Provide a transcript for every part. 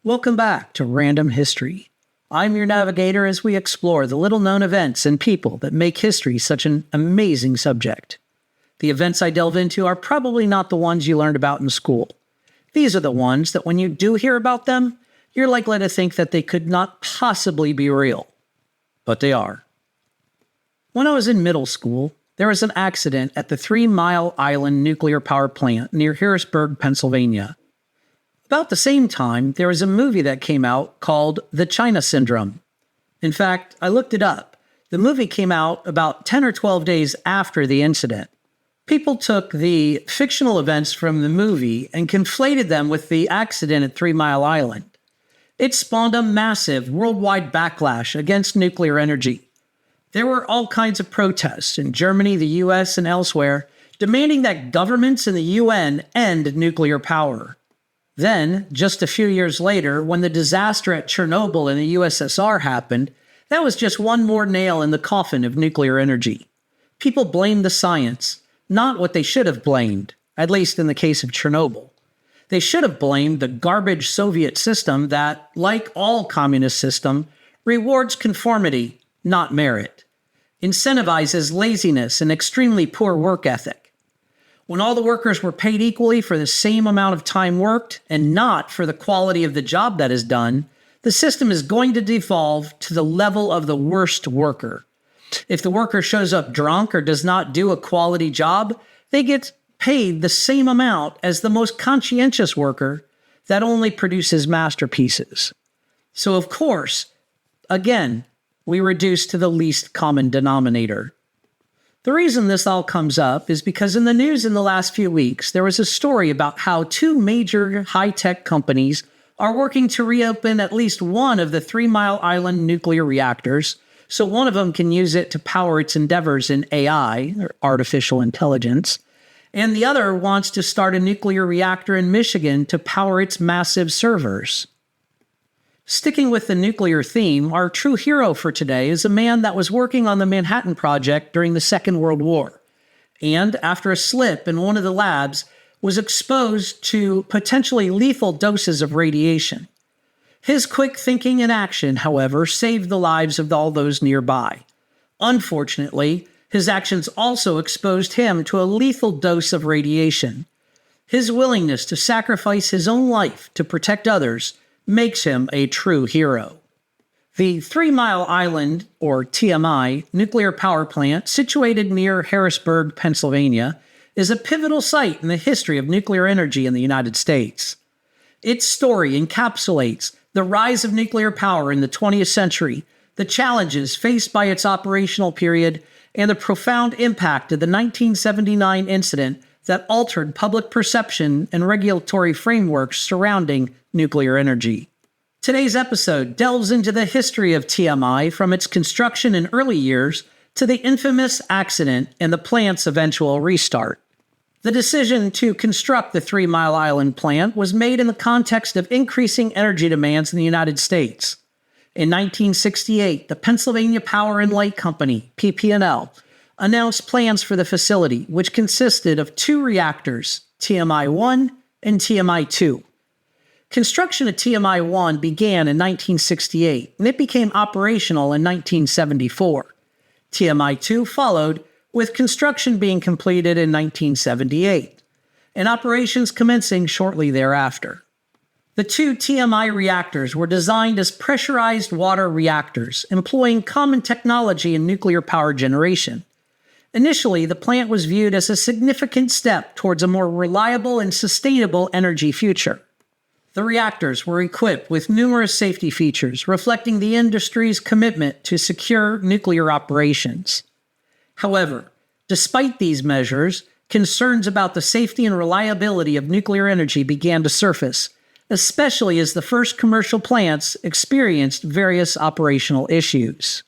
Welcome back to Random History. I'm your navigator as we explore the little-known events and people that make history such an amazing subject. The events I delve into are probably not the ones you learned about in school. These are the ones that when you do hear about them, you're likely to think that they could not possibly be real. But they are. When I was in middle school, there was an accident at the 3 Mile Island nuclear power plant near Harrisburg, Pennsylvania. About the same time, there was a movie that came out called The China Syndrome. In fact, I looked it up. The movie came out about 10 or 12 days after the incident. People took the fictional events from the movie and conflated them with the accident at 3 Mile Island. It spawned a massive worldwide backlash against nuclear energy. There were all kinds of protests in Germany, the US, and elsewhere, demanding that governments and the UN end nuclear power. Then, just a few years later, when the disaster at Chernobyl in the USSR happened, that was just one more nail in the coffin of nuclear energy. People blamed the science, not what they should have blamed, at least in the case of Chernobyl. They should have blamed the garbage Soviet system that, like all communist systems, rewards conformity, not merit, incentivizes laziness and extremely poor work ethic. When all the workers were paid equally for the same amount of time worked and not for the quality of the job that is done, the system is going to devolve to the level of the worst worker. If the worker shows up drunk or does not do a quality job, they get paid the same amount as the most conscientious worker that only produces masterpieces. So of course, again, we reduce to the least common denominator. The reason this all comes up is because in the news in the last few weeks, there was a story about how 2 major high-tech companies are working to reopen at least one of the 3 Mile Island nuclear reactors, so one of them can use it to power its endeavors in AI, or artificial intelligence, and the other wants to start a nuclear reactor in Michigan to power its massive servers. Sticking with the nuclear theme, our true hero for today is a man that was working on the Manhattan Project during the Second World War, and after a slip in one of the labs, was exposed to potentially lethal doses of radiation. His quick thinking and action, however, saved the lives of all those nearby. Unfortunately, his actions also exposed him to a lethal dose of radiation. His willingness to sacrifice his own life to protect others makes him a true hero. The 3 Mile Island, or TMI, nuclear power plant situated near Harrisburg, Pennsylvania, is a pivotal site in the history of nuclear energy in the United States. Its story encapsulates the rise of nuclear power in the 20th century, the challenges faced by its operational period, and the profound impact of the 1979 incident that altered public perception and regulatory frameworks surrounding nuclear energy. Today's episode delves into the history of TMI from its construction in early years to the infamous accident and the plant's eventual restart. The decision to construct the 3 Mile Island plant was made in the context of increasing energy demands in the United States. In 1968, the Pennsylvania Power and Light Company, PP&L, announced plans for the facility, which consisted of 2 reactors, TMI-1 and TMI-2. Construction of TMI-1 began in 1968, and it became operational in 1974. TMI-2 followed, with construction being completed in 1978, and operations commencing shortly thereafter. The 2 TMI reactors were designed as pressurized water reactors, employing common technology in nuclear power generation. Initially, the plant was viewed as a significant step towards a more reliable and sustainable energy future. The reactors were equipped with numerous safety features reflecting the industry's commitment to secure nuclear operations. However, despite these measures, concerns about the safety and reliability of nuclear energy began to surface, especially as the first commercial plants experienced various operational issues.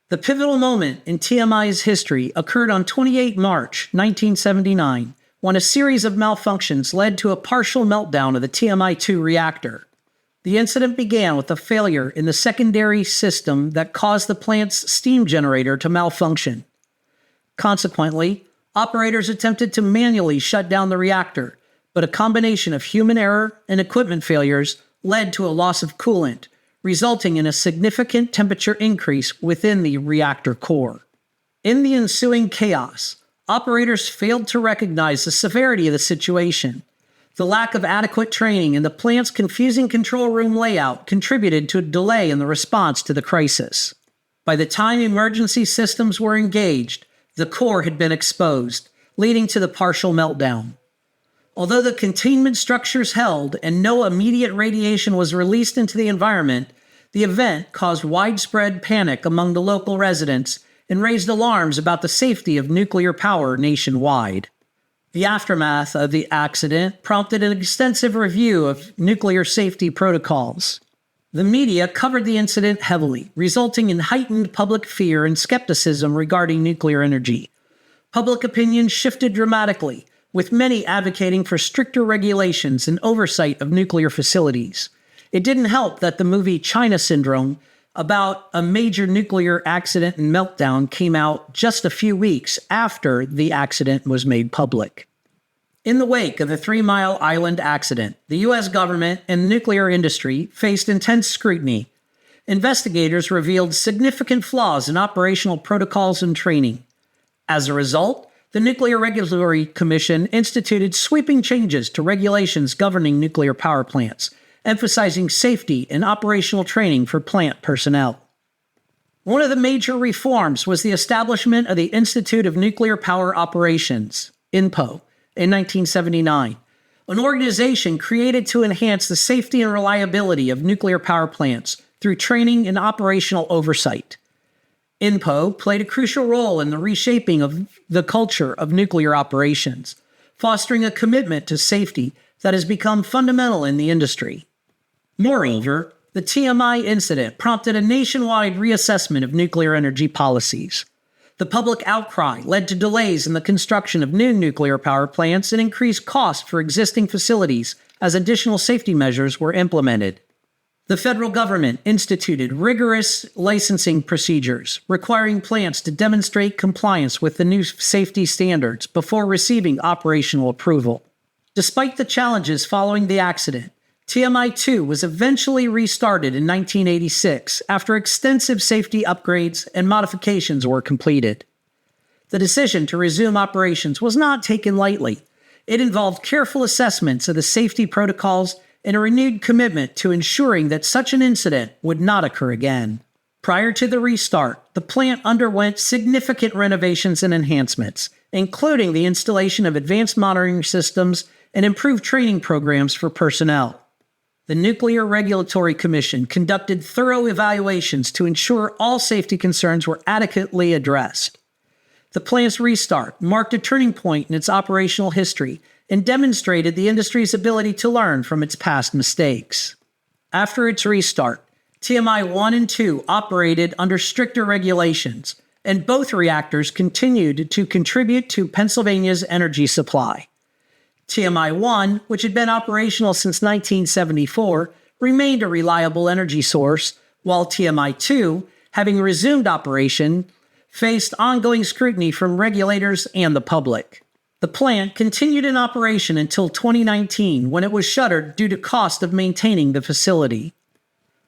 The pivotal moment in TMI's history occurred on 28 March 1979, when a series of malfunctions led to a partial meltdown of the TMI-2 reactor. The incident began with a failure in the secondary system that caused the plant's steam generator to malfunction. Consequently, operators attempted to manually shut down the reactor, but a combination of human error and equipment failures led to a loss of coolant, resulting in a significant temperature increase within the reactor core. In the ensuing chaos, operators failed to recognize the severity of the situation. The lack of adequate training and the plant's confusing control room layout contributed to a delay in the response to the crisis. By the time emergency systems were engaged, the core had been exposed, leading to the partial meltdown. Although the containment structures held and no immediate radiation was released into the environment, the event caused widespread panic among the local residents and raised alarms about the safety of nuclear power nationwide. The aftermath of the accident prompted an extensive review of nuclear safety protocols. The media covered the incident heavily, resulting in heightened public fear and skepticism regarding nuclear energy. Public opinion shifted dramatically, with many advocating for stricter regulations and oversight of nuclear facilities. It didn't help that the movie China Syndrome, about a major nuclear accident and meltdown, came out just a few weeks after the accident was made public. In the wake of the 3 Mile Island accident, the U.S. government and the nuclear industry faced intense scrutiny. Investigators revealed significant flaws in operational protocols and training. As a result, the Nuclear Regulatory Commission instituted sweeping changes to regulations governing nuclear power plants, emphasizing safety and operational training for plant personnel. One of the major reforms was the establishment of the Institute of Nuclear Power Operations, INPO, in 1979, an organization created to enhance the safety and reliability of nuclear power plants through training and operational oversight. INPO played a crucial role in the reshaping of the culture of nuclear operations, fostering a commitment to safety that has become fundamental in the industry. Moreover, the TMI incident prompted a nationwide reassessment of nuclear energy policies. The public outcry led to delays in the construction of new nuclear power plants and increased costs for existing facilities as additional safety measures were implemented. The federal government instituted rigorous licensing procedures, requiring plants to demonstrate compliance with the new safety standards before receiving operational approval. Despite the challenges following the accident, TMI-2 was eventually restarted in 1986 after extensive safety upgrades and modifications were completed. The decision to resume operations was not taken lightly. It involved careful assessments of the safety protocols and a renewed commitment to ensuring that such an incident would not occur again. Prior to the restart, the plant underwent significant renovations and enhancements, including the installation of advanced monitoring systems and improved training programs for personnel. The Nuclear Regulatory Commission conducted thorough evaluations to ensure all safety concerns were adequately addressed. The plant's restart marked a turning point in its operational history and demonstrated the industry's ability to learn from its past mistakes. After its restart, TMI 1 and 2 operated under stricter regulations, and both reactors continued to contribute to Pennsylvania's energy supply. TMI 1, which had been operational since 1974, remained a reliable energy source, while TMI 2, having resumed operation, faced ongoing scrutiny from regulators and the public. The plant continued in operation until 2019, when it was shuttered due to cost of maintaining the facility.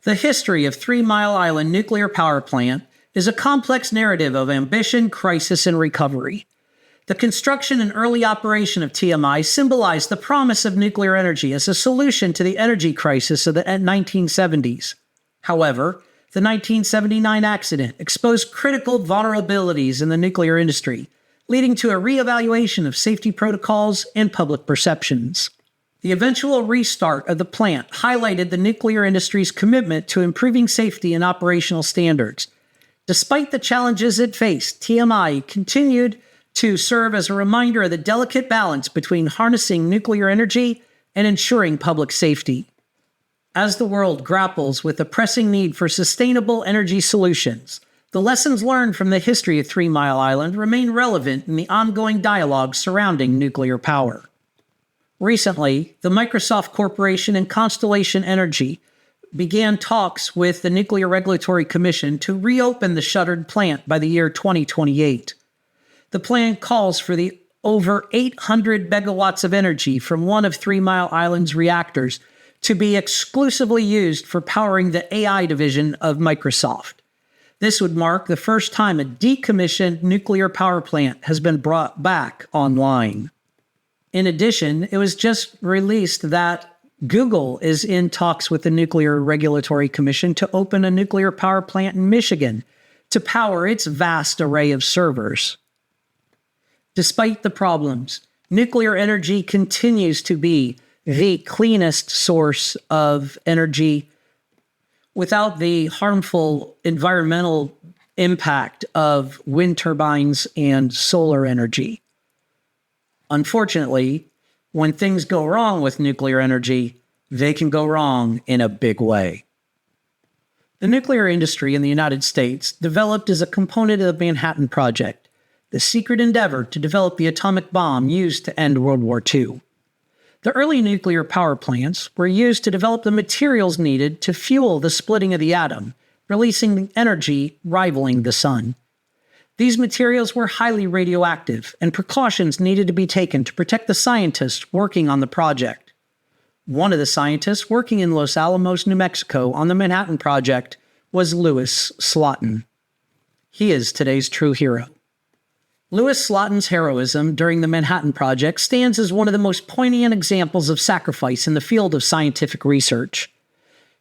The history of 3 Mile Island Nuclear Power Plant is a complex narrative of ambition, crisis, and recovery. The construction and early operation of TMI symbolized the promise of nuclear energy as a solution to the energy crisis of the 1970s. However, the 1979 accident exposed critical vulnerabilities in the nuclear industry, leading to a reevaluation of safety protocols and public perceptions. The eventual restart of the plant highlighted the nuclear industry's commitment to improving safety and operational standards. Despite the challenges it faced, TMI continued to serve as a reminder of the delicate balance between harnessing nuclear energy and ensuring public safety. As the world grapples with the pressing need for sustainable energy solutions, the lessons learned from the history of 3 Mile Island remain relevant in the ongoing dialogue surrounding nuclear power. Recently, the Microsoft Corporation and Constellation Energy began talks with the Nuclear Regulatory Commission to reopen the shuttered plant by the year 2028. The plan calls for the over 800 megawatts of energy from one of 3 Mile Island's reactors to be exclusively used for powering the AI division of Microsoft. This would mark the first time a decommissioned nuclear power plant has been brought back online. In addition, it was just released that Google is in talks with the Nuclear Regulatory Commission to open a nuclear power plant in Michigan to power its vast array of servers. Despite the problems, nuclear energy continues to be the cleanest source of energy without the harmful environmental impact of wind turbines and solar energy. Unfortunately, when things go wrong with nuclear energy, they can go wrong in a big way. The nuclear industry in the United States developed as a component of the Manhattan Project, the secret endeavor to develop the atomic bomb used to end World War II. The early nuclear power plants were used to develop the materials needed to fuel the splitting of the atom, releasing energy rivaling the sun. These materials were highly radioactive, and precautions needed to be taken to protect the scientists working on the project. One of the scientists working in Los Alamos, New Mexico on the Manhattan Project was Louis Slotin. He is today's true hero. Louis Slotin's heroism during the Manhattan Project stands as one of the most poignant examples of sacrifice in the field of scientific research.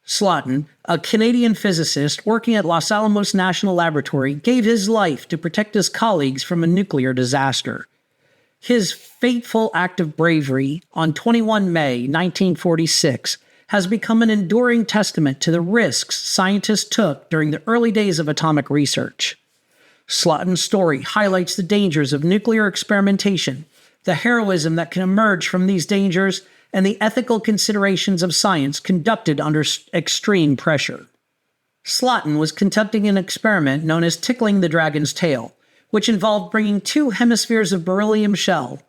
Slotin, a Canadian physicist working at Los Alamos National Laboratory, gave his life to protect his colleagues from a nuclear disaster. His fateful act of bravery on 21 May 1946 has become an enduring testament to the risks scientists took during the early days of atomic research. Slotin's story highlights the dangers of nuclear experimentation, the heroism that can emerge from these dangers, and the ethical considerations of science conducted under extreme pressure. Slotin was conducting an experiment known as tickling the dragon's tail, which involved bringing 2 hemispheres of beryllium shell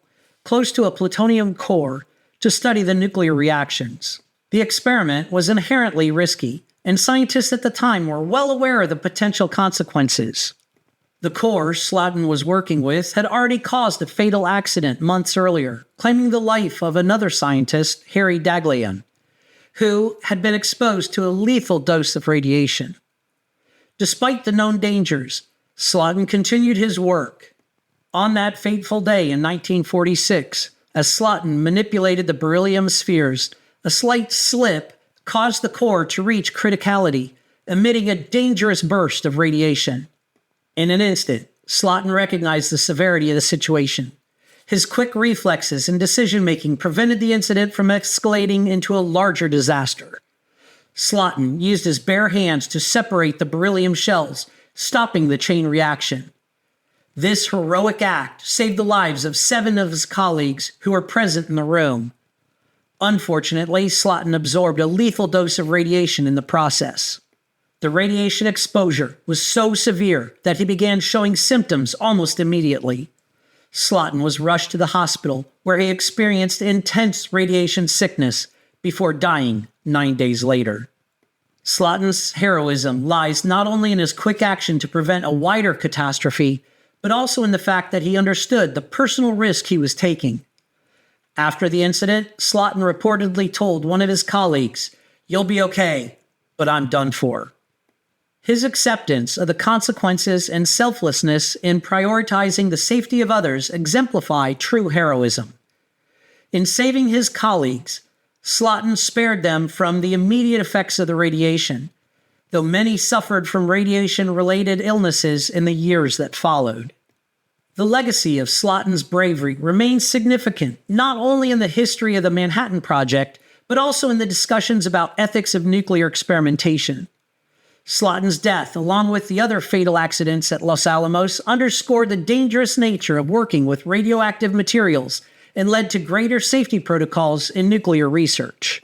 close to a plutonium core to study the nuclear reactions. The experiment was inherently risky, and scientists at the time were well aware of the potential consequences. The core Slotin was working with had already caused a fatal accident months earlier, claiming the life of another scientist, Harry Daghlian, who had been exposed to a lethal dose of radiation. Despite the known dangers, Slotin continued his work. On that fateful day in 1946, as Slotin manipulated the beryllium spheres, a slight slip caused the core to reach criticality, emitting a dangerous burst of radiation. In an instant, Slotin recognized the severity of the situation. His quick reflexes and decision-making prevented the incident from escalating into a larger disaster. Slotin used his bare hands to separate the beryllium shells, stopping the chain reaction. This heroic act saved the lives of 7 of his colleagues who were present in the room. Unfortunately, Slotin absorbed a lethal dose of radiation in the process. The radiation exposure was so severe that he began showing symptoms almost immediately. Slotin was rushed to the hospital, where he experienced intense radiation sickness before dying 9 days later. Slotin's heroism lies not only in his quick action to prevent a wider catastrophe, but also in the fact that he understood the personal risk he was taking. After the incident, Slotin reportedly told one of his colleagues, "You'll be okay, but I'm done for." His acceptance of the consequences and selflessness in prioritizing the safety of others exemplify true heroism. In saving his colleagues, Slotin spared them from the immediate effects of the radiation, though many suffered from radiation-related illnesses in the years that followed. The legacy of Slotin's bravery remains significant not only in the history of the Manhattan Project, but also in the discussions about ethics of nuclear experimentation. Slotin's death, along with the other fatal accidents at Los Alamos, underscored the dangerous nature of working with radioactive materials and led to greater safety protocols in nuclear research.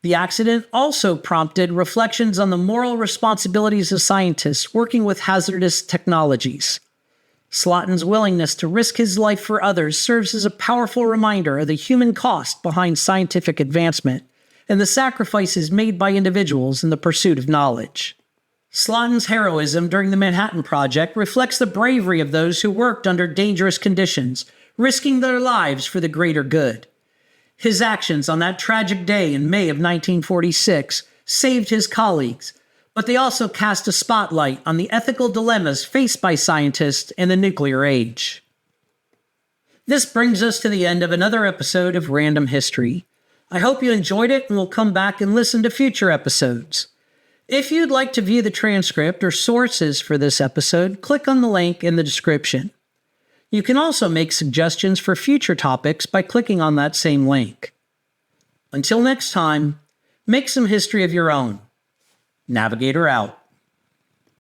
The accident also prompted reflections on the moral responsibilities of scientists working with hazardous technologies. Slotin's willingness to risk his life for others serves as a powerful reminder of the human cost behind scientific advancement and the sacrifices made by individuals in the pursuit of knowledge. Slotin's heroism during the Manhattan Project reflects the bravery of those who worked under dangerous conditions, risking their lives for the greater good. His actions on that tragic day in May of 1946 saved his colleagues, but they also cast a spotlight on the ethical dilemmas faced by scientists in the nuclear age. This brings us to the end of another episode of Random History. I hope you enjoyed it and will come back and listen to future episodes. If you'd like to view the transcript or sources for this episode, click on the link in the description. You can also make suggestions for future topics by clicking on that same link. Until next time, make some history of your own. Navigator out.